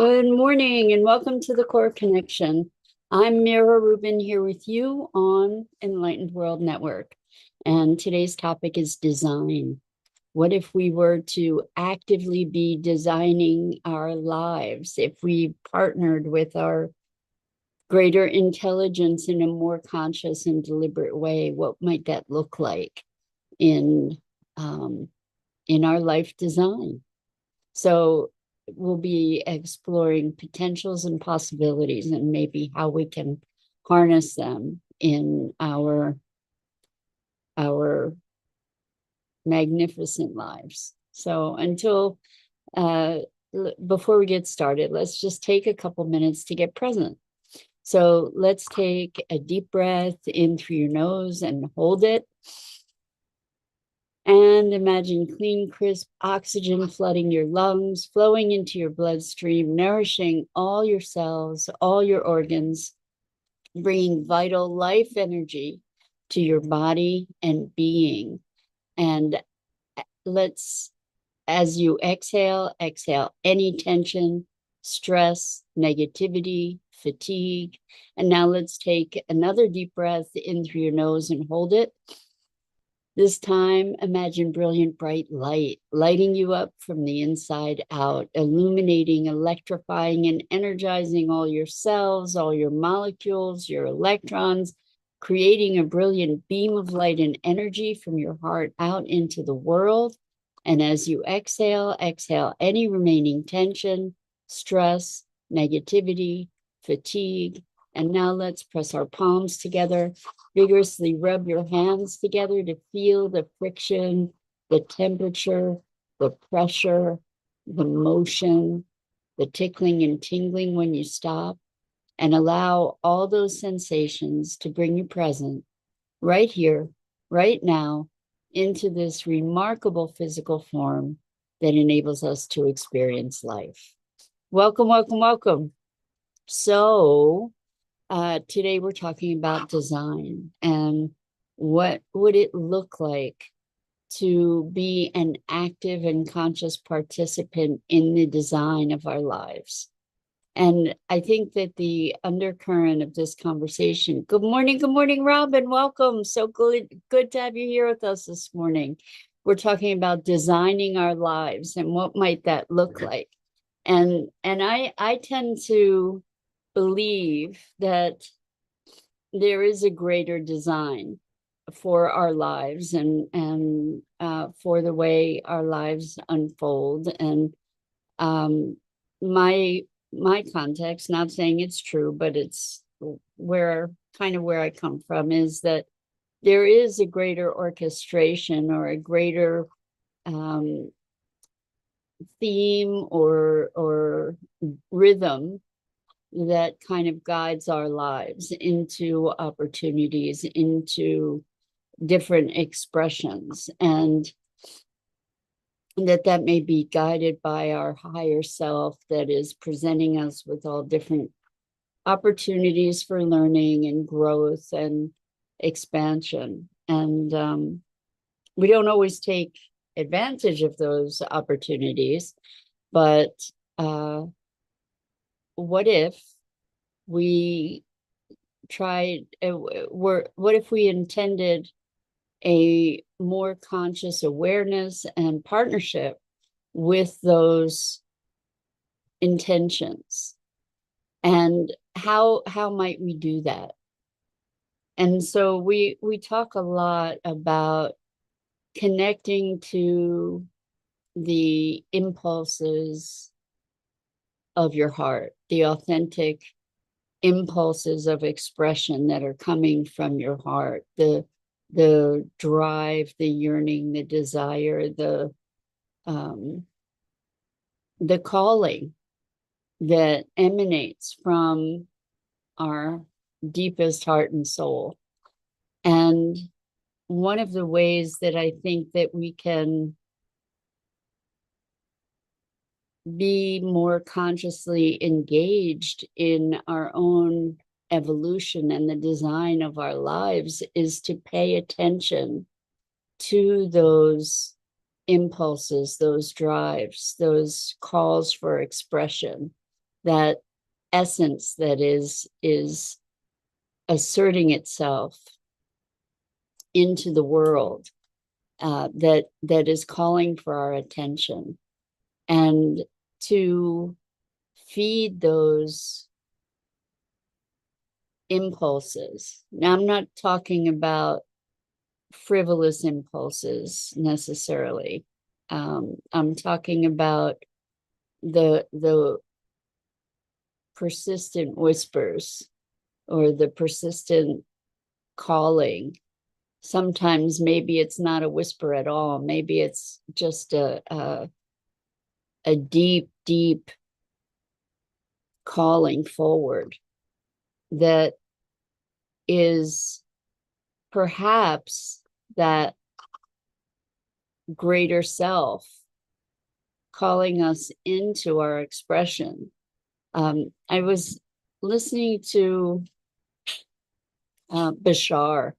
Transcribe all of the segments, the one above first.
Good morning and welcome to the Core Connection. I'm Mira Rubin here with you on Enlightened World Network. And today's topic is design. What if we were to actively be designing our lives? If we partnered with our greater intelligence in a more conscious and deliberate way, what might that look like in um, in our life design? So we'll be exploring potentials and possibilities and maybe how we can harness them in our magnificent lives. So uh, before we get started, let's just take a couple minutes to get present. So let's take a deep breath in through your nose and hold it. And imagine clean, crisp oxygen flooding your lungs, flowing into your bloodstream, nourishing all your cells, all your organs, bringing vital life energy to your body and being. And let's, as you exhale, exhale any tension, stress, negativity, fatigue. And now let's take another deep breath in through your nose and hold it. This time, imagine brilliant bright light lighting you up from the inside out, illuminating, electrifying, and energizing all your cells, all your molecules, your electrons, creating a brilliant beam of light and energy from your heart out into the world. And as you exhale, exhale any remaining tension, stress, negativity, fatigue. And now let's press our palms together. Vigorously rub your hands together to feel the friction, the temperature, the pressure, the motion, the tickling and tingling when you stop, and allow all those sensations to bring you present right here, right now, into this remarkable physical form that enables us to experience life. Welcome, welcome, welcome. So, today we're talking about design and what would it look like to be an active and conscious participant in the design of our lives. And I think that the undercurrent of this conversation, good morning, Robin, welcome. So good to have you here with us this morning. We're talking about designing our lives and what might that look like. And I tend to believe that there is a greater design for our lives and for the way our lives unfold. And um, my my context, not saying it's true, but it's where I come from, is that there is a greater orchestration or a greater um, theme or rhythm that kind of guides our lives into opportunities, into different expressions, and that may be guided by our higher self that is presenting us with all different opportunities for learning and growth and expansion. And we don't always take advantage of those opportunities, but uh, what if we tried, what if we intended a more conscious awareness and partnership with those intentions? And how might we do that? And so we talk a lot about connecting to the impulses of your heart, the authentic impulses of expression that are coming from your heart, the drive, the yearning, the desire, um, the calling that emanates from our deepest heart and soul. And one of the ways that I think that we can be more consciously engaged in our own evolution and the design of our lives is to pay attention to those impulses, those drives, those calls for expression, that essence that is asserting itself into the world, that is calling for our attention, and to feed those impulses. Now, I'm not talking about frivolous impulses necessarily. I'm talking about the persistent whispers, or the persistent calling. Sometimes maybe it's not a whisper at all. Maybe it's just a deep, deep calling forward that is perhaps that greater self calling us into our expression. I was listening to Bashar.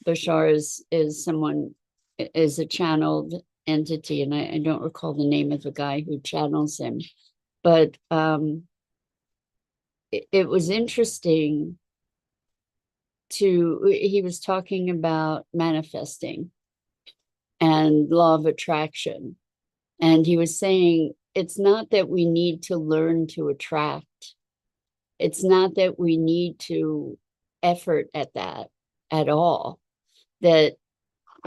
Bashar is someone, is a channeled entity, and I don't recall the name of the guy who channels him, but it was interesting he was talking about manifesting and law of attraction. And he was saying, it's not that we need to learn to attract. It's not that we need to effort at that at all. That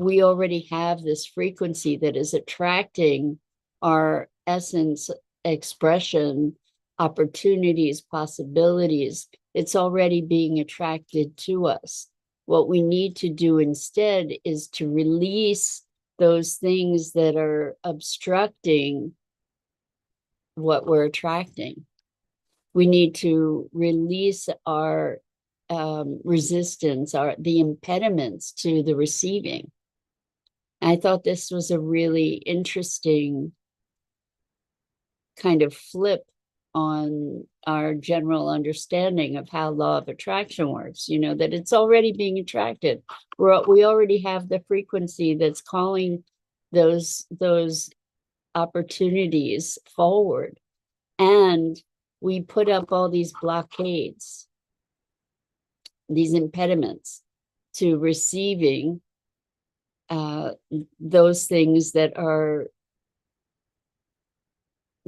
we already have this frequency that is attracting our essence, expression, opportunities, possibilities. It's already being attracted to us. What we need to do instead is to release those things that are obstructing what we're attracting. We need to release our resistance, the impediments to the receiving. I thought this was a really interesting kind of flip on our general understanding of how law of attraction works, that it's already being attracted. We already have the frequency that's calling those opportunities forward. And we put up all these blockades, these impediments to receiving those things that are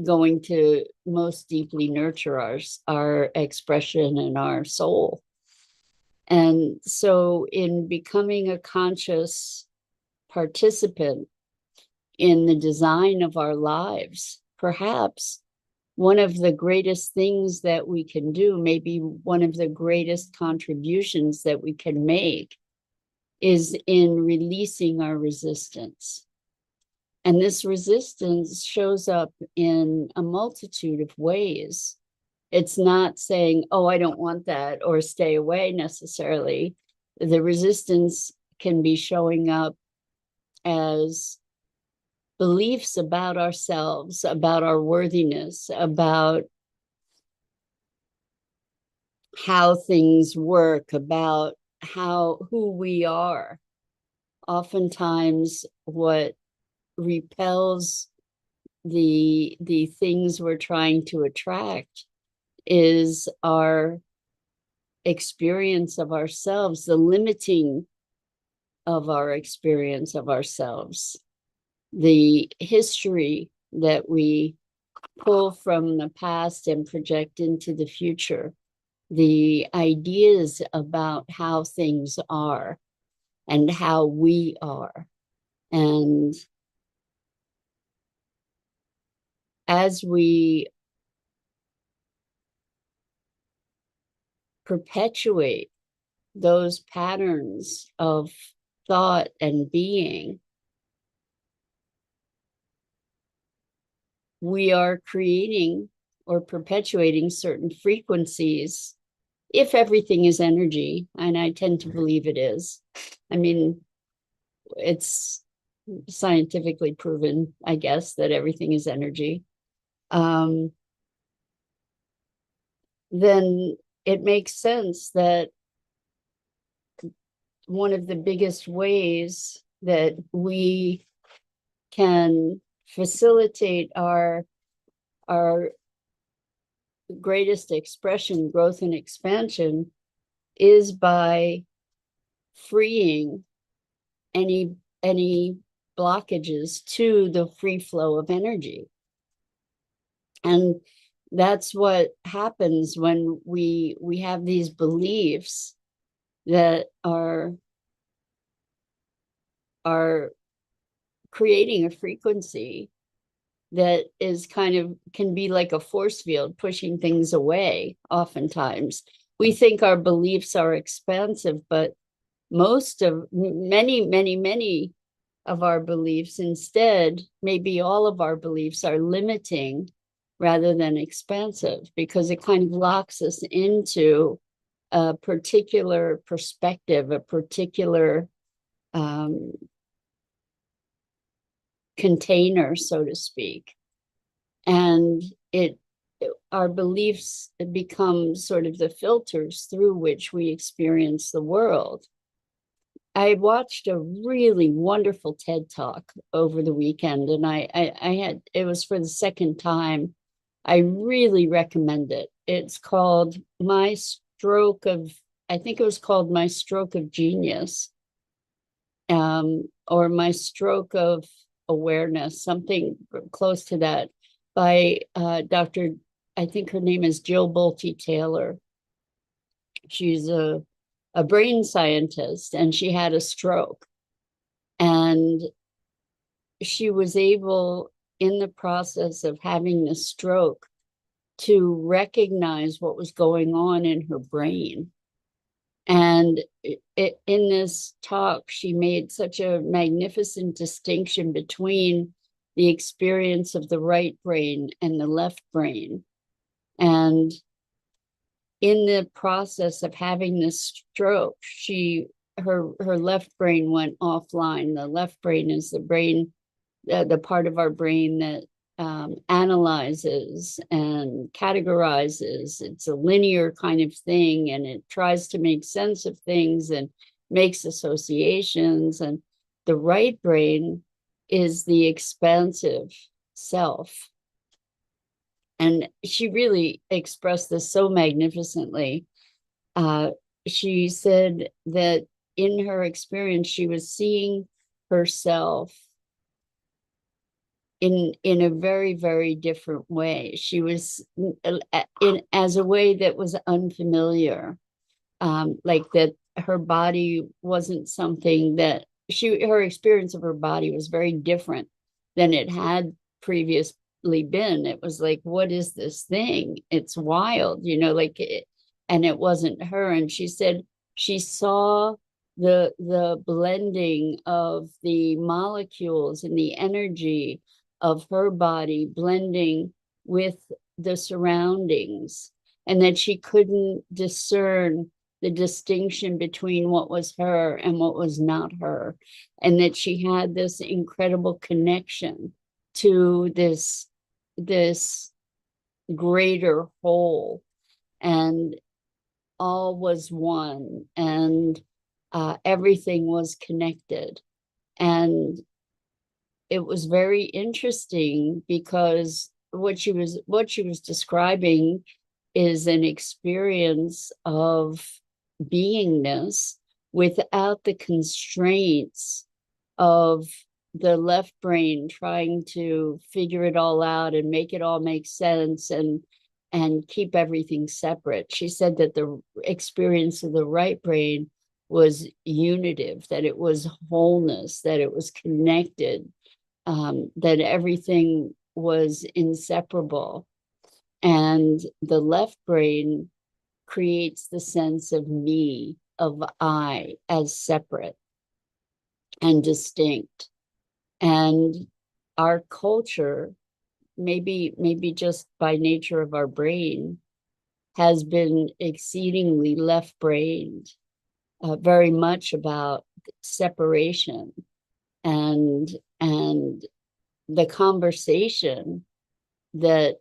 going to most deeply nurture our expression and our soul. And so in becoming a conscious participant in the design of our lives, perhaps one of the greatest things that we can do, maybe one of the greatest contributions that we can make, is in releasing our resistance. And this resistance shows up in a multitude of ways. It's not saying, oh, I don't want that, or stay away necessarily. The resistance can be showing up as beliefs about ourselves, about our worthiness, about how things work, about who we are. Oftentimes, what repels the things we're trying to attract is our experience of ourselves, the limiting of our experience of ourselves, the history that we pull from the past and project into the future, the ideas about how things are and how we are. And as we perpetuate those patterns of thought and being, we are creating or perpetuating certain frequencies. If everything is energy, and I tend to believe it is, I mean, it's scientifically proven, I guess, that everything is energy, then it makes sense that one of the biggest ways that we can facilitate our greatest expression, growth and expansion, is by freeing any blockages to the free flow of energy. And that's what happens when we have these beliefs that are creating a frequency that is kind of can be like a force field pushing things away. Oftentimes we think our beliefs are expansive, but many of our beliefs, instead, maybe all of our beliefs, are limiting rather than expansive, because it kind of locks us into a particular perspective, a particular container, so to speak. And our beliefs become sort of the filters through which we experience the world. I watched a really wonderful TED Talk over the weekend, and it was for the second time. I really recommend it. It's called I think it was called My Stroke of Genius, or My Stroke of Awareness, something close to that, by Dr. I think her name is Jill Bolte Taylor. She's a brain scientist, and she had a stroke. And she was in the process of having the stroke, to recognize what was going on in her brain. And in this talk, she made such a magnificent distinction between the experience of the right brain and the left brain. And in the process of having this stroke, her left brain went offline. The left brain is the brain, the part of our brain that analyzes and categorizes. It's a linear kind of thing, and it tries to make sense of things and makes associations. And the right brain is the expansive self. And she really expressed this so magnificently. She said that in her experience, she was seeing herself in a very, very different way. She was as a way that was unfamiliar, like that her body wasn't something that her experience of her body was very different than it had previously been. It was like, what is this thing? It's wild, and it wasn't her. And she said she saw the blending of the molecules and the energy of her body blending with the surroundings, and that she couldn't discern the distinction between what was her and what was not her, and that she had this incredible connection to this greater whole, and all was one, and everything was connected. And it was very interesting, because what she was describing is an experience of beingness without the constraints of the left brain trying to figure it all out and make it all make sense and keep everything separate. She said that the experience of the right brain was unitive, that it was wholeness, that it was connected, that everything was inseparable. And the left brain creates the sense of me, of I, as separate and distinct. And our culture, maybe just by nature of our brain, has been exceedingly left-brained, very much about separation and the conversation that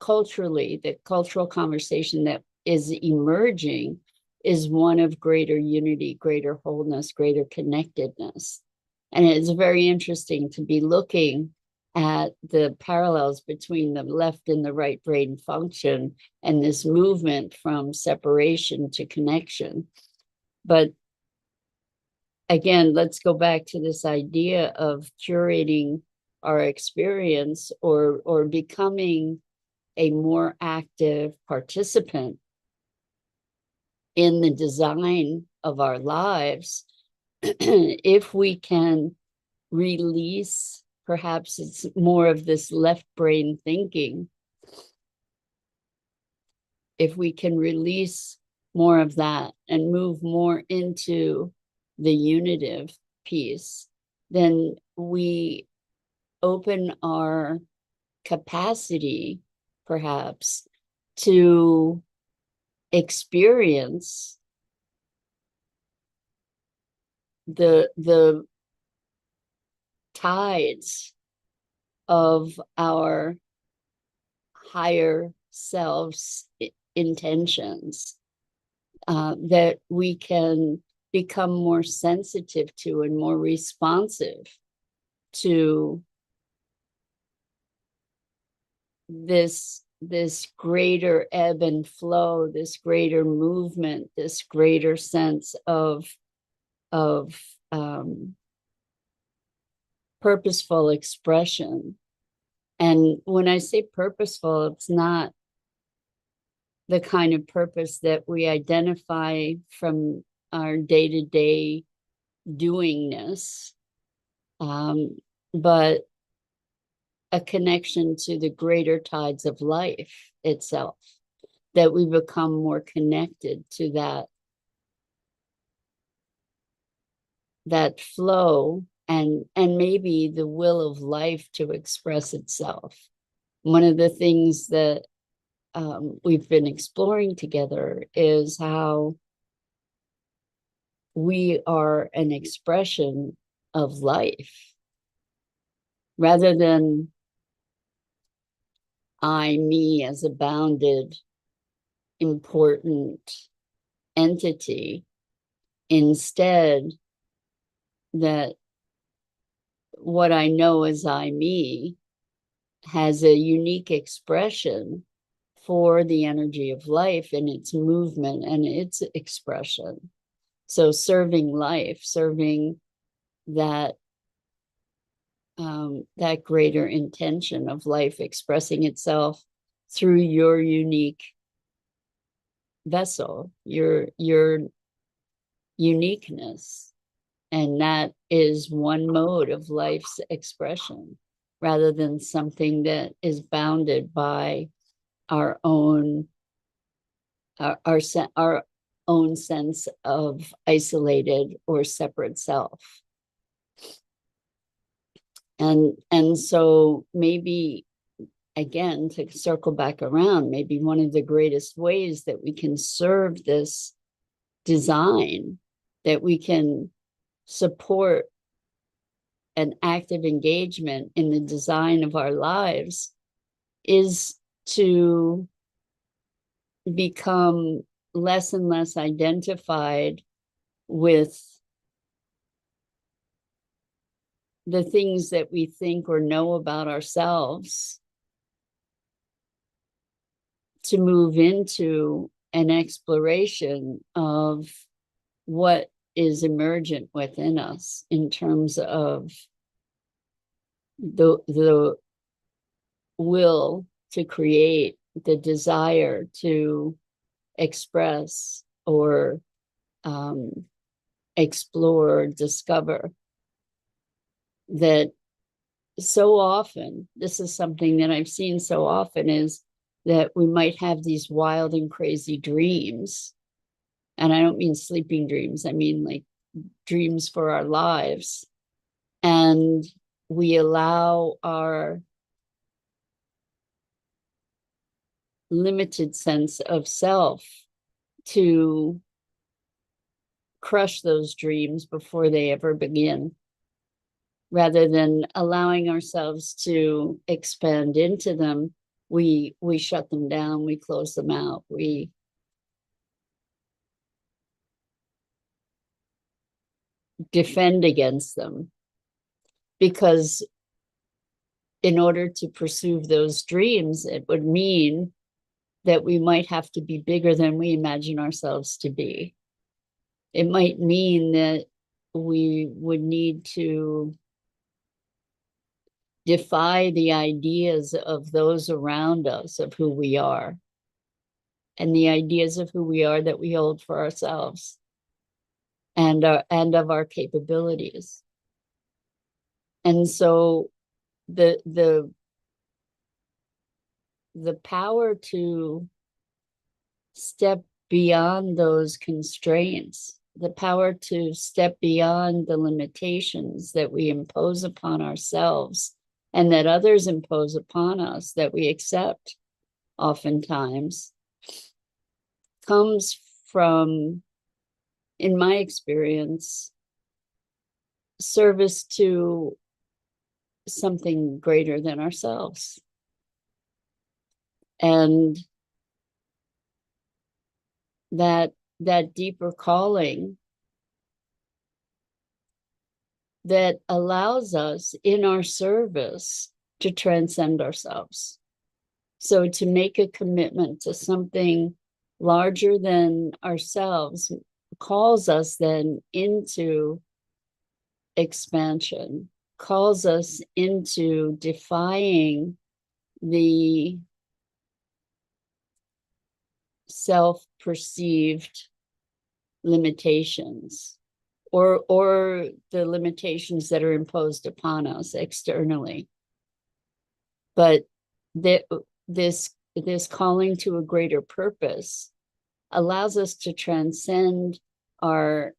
culturally, the cultural conversation that is emerging is one of greater unity, greater wholeness, greater connectedness. And it's very interesting to be looking at the parallels between the left and the right brain function and this movement from separation to connection. But again, let's go back to this idea of curating our experience or becoming a more active participant in the design of our lives. If we can release, perhaps it's more of this left brain thinking, if we can release more of that and move more into the unitive piece, then we open our capacity, perhaps, to experience the tides of our higher selves intentions, that we can become more sensitive to and more responsive to this greater ebb and flow, this greater movement, this greater sense of purposeful expression. And when I say purposeful, it's not the kind of purpose that we identify from our day-to-day doingness, but a connection to the greater tides of life itself, that we become more connected to that flow and maybe the will of life to express itself. One of the things that we've been exploring together is how we are an expression of life rather than I, me as a bounded, important entity. Instead, that what I know as I, me has a unique expression for the energy of life and its movement and its expression. So serving life, serving that that greater intention of life expressing itself through your unique vessel, your uniqueness. And that is one mode of life's expression rather than something that is bounded by our own our own sense of isolated or separate self. And so maybe, again, to circle back around, maybe one of the greatest ways that we can serve this design, that we can support an active engagement in the design of our lives, is to become less and less identified with the things that we think or know about ourselves, to move into an exploration of what is emergent within us in terms of the will to create, the desire to express or explore, discover. That so often, this is something that I've seen so often, is that we might have these wild and crazy dreams. And I don't mean sleeping dreams, I mean like dreams for our lives. And we allow our limited sense of self to crush those dreams before they ever begin, rather than allowing ourselves to expand into them. We shut them down, we close them out, we defend against them, because in order to pursue those dreams, it would mean that we might have to be bigger than we imagine ourselves to be. It might mean that we would need to defy the ideas of those around us of who we are, and the ideas of who we are that we hold for ourselves, and of our capabilities. And so the power to step beyond those constraints, the power to step beyond the limitations that we impose upon ourselves and that others impose upon us, that we accept oftentimes, comes from, in my experience, service to something greater than ourselves. And that deeper calling that allows us in our service to transcend ourselves. So to make a commitment to something larger than ourselves calls us then into expansion, calls us into defying the self-perceived limitations or the limitations that are imposed upon us externally. But this calling to a greater purpose allows us to transcend our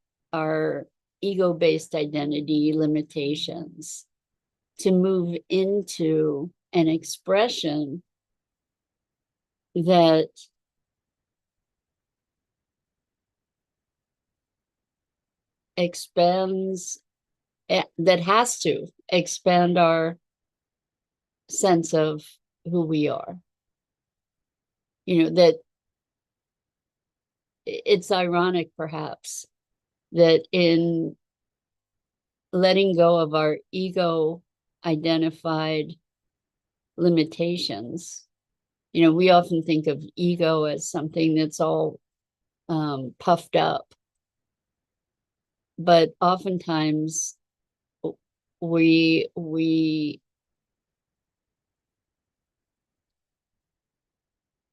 ego-based identity limitations, to move into an expression that expands, that has to expand our sense of who we are. You know, that it's ironic perhaps that in letting go of our ego identified limitations, you know, we often think of ego as something that's all puffed up, but oftentimes we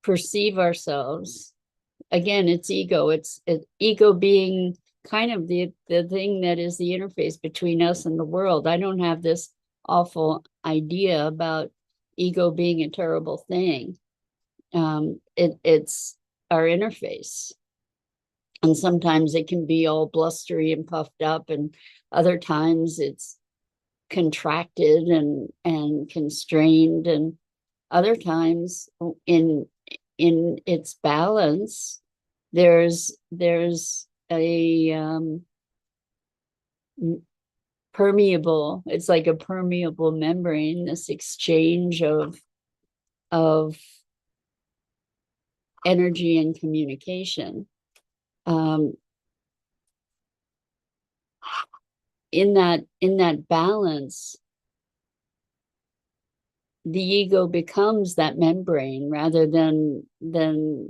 perceive ourselves, again, it's ego, it's ego being kind of the thing that is the interface between us and the world. I don't have this awful idea about ego being a terrible thing. It's our interface, and sometimes it can be all blustery and puffed up, and other times it's contracted and constrained, and other times in its balance there's a permeable, it's like a permeable membrane, this exchange of energy and communication. In that balance, the ego becomes that membrane rather than the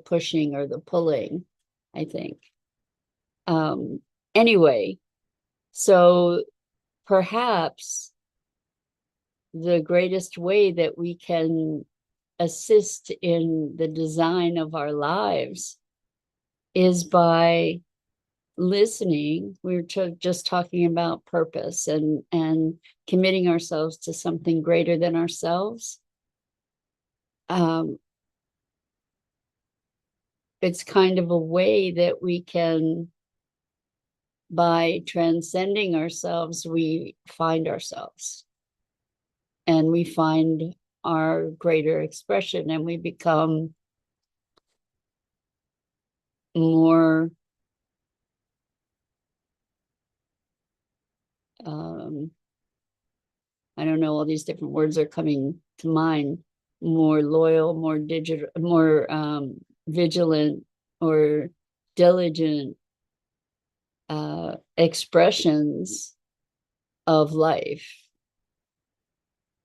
pushing or the pulling, I think. Anyway, so perhaps the greatest way that we can assist in the design of our lives is by listening. We were just talking about purpose and committing ourselves to something greater than ourselves. It's kind of a way that we can, by transcending ourselves, we find ourselves and we find our greater expression, and we become more I don't know, all these different words are coming to mind, more loyal, more digital, more vigilant or diligent expressions of life.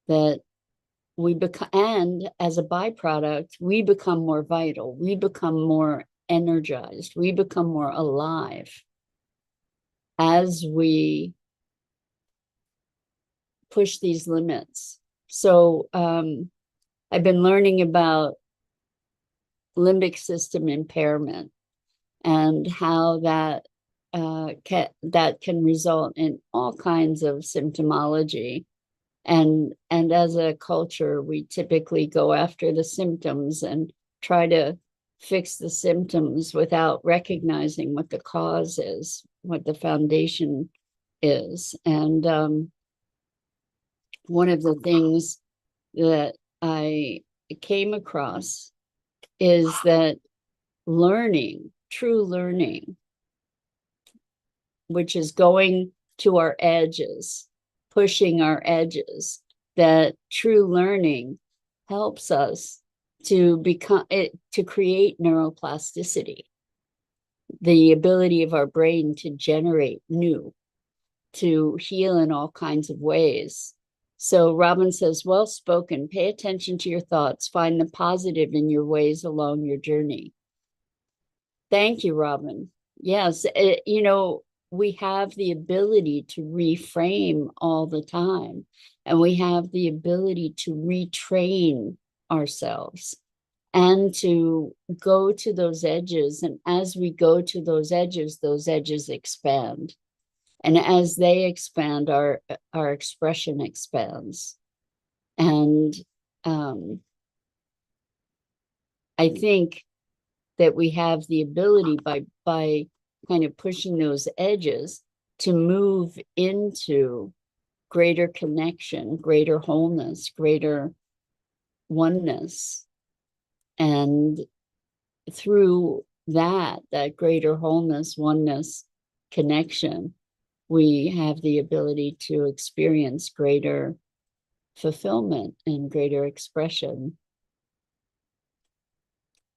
that we become, and as a byproduct, we become more vital, we become more energized, we become more alive as we push these limits. So I've been learning about limbic system impairment and how that can result in all kinds of symptomology. And as a culture, we typically go after the symptoms and try to fix the symptoms without recognizing what the cause is, what the foundation is. And one of the things that I came across is that learning, true learning, which is going to our edges, pushing our edges, that true learning helps us to become it, to create neuroplasticity, the ability of our brain to generate new, to heal in all kinds of ways. So Robin says, well spoken, pay attention to your thoughts, find the positive in your ways along your journey. Thank you, Robin. Yes, we have the ability to reframe all the time, and we have the ability to retrain ourselves and to go to those edges. And as we go to those edges expand. And as they expand, our expression expands. And I think that we have the ability by kind of pushing those edges to move into greater connection, greater wholeness, greater oneness. And through that greater wholeness, oneness, connection, we have the ability to experience greater fulfillment and greater expression.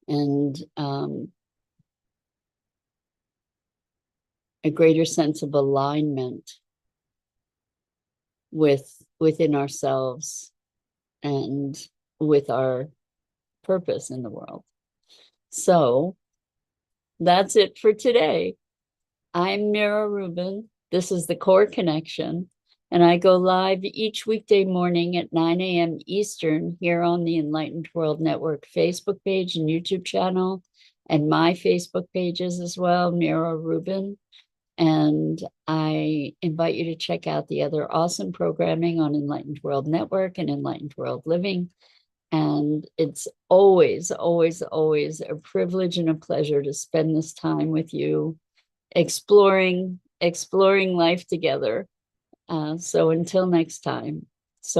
And a greater sense of alignment within ourselves and with our purpose in the world. So that's it for today. I'm Mira Rubin. This is the Core Connection, and I go live each weekday morning at 9 a.m. Eastern here on the Enlightened World Network Facebook page and YouTube channel, and my Facebook pages as well, Mira Rubin. And I invite you to check out the other awesome programming on Enlightened World Network and Enlightened World Living. And it's always, always, always a privilege and a pleasure to spend this time with you, exploring life together. So until next time.